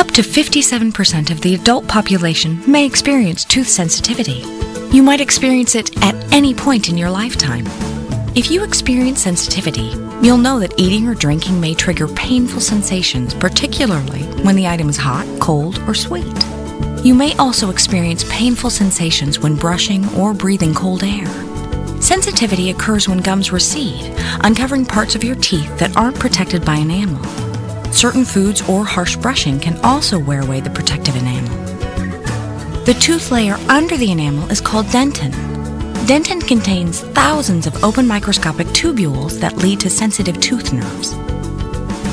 Up to 57% of the adult population may experience tooth sensitivity. You might experience it at any point in your lifetime. If you experience sensitivity, you'll know that eating or drinking may trigger painful sensations, particularly when the item is hot, cold, or sweet. You may also experience painful sensations when brushing or breathing cold air. Sensitivity occurs when gums recede, uncovering parts of your teeth that aren't protected by enamel. Certain foods or harsh brushing can also wear away the protective enamel. The tooth layer under the enamel is called dentin. Dentin contains thousands of open microscopic tubules that lead to sensitive tooth nerves.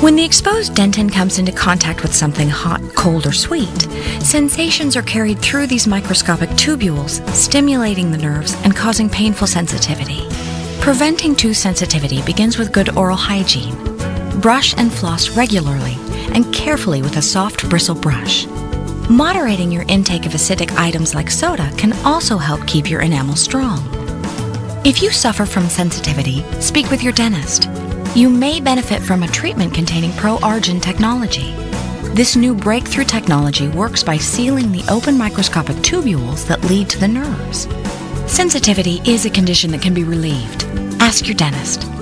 When the exposed dentin comes into contact with something hot, cold, or sweet, sensations are carried through these microscopic tubules, stimulating the nerves and causing painful sensitivity. Preventing tooth sensitivity begins with good oral hygiene. Brush and floss regularly and carefully with a soft bristle brush. Moderating your intake of acidic items like soda can also help keep your enamel strong. If you suffer from sensitivity, speak with your dentist. You may benefit from a treatment containing ProArgin technology. This new breakthrough technology works by sealing the open microscopic tubules that lead to the nerves. Sensitivity is a condition that can be relieved. Ask your dentist.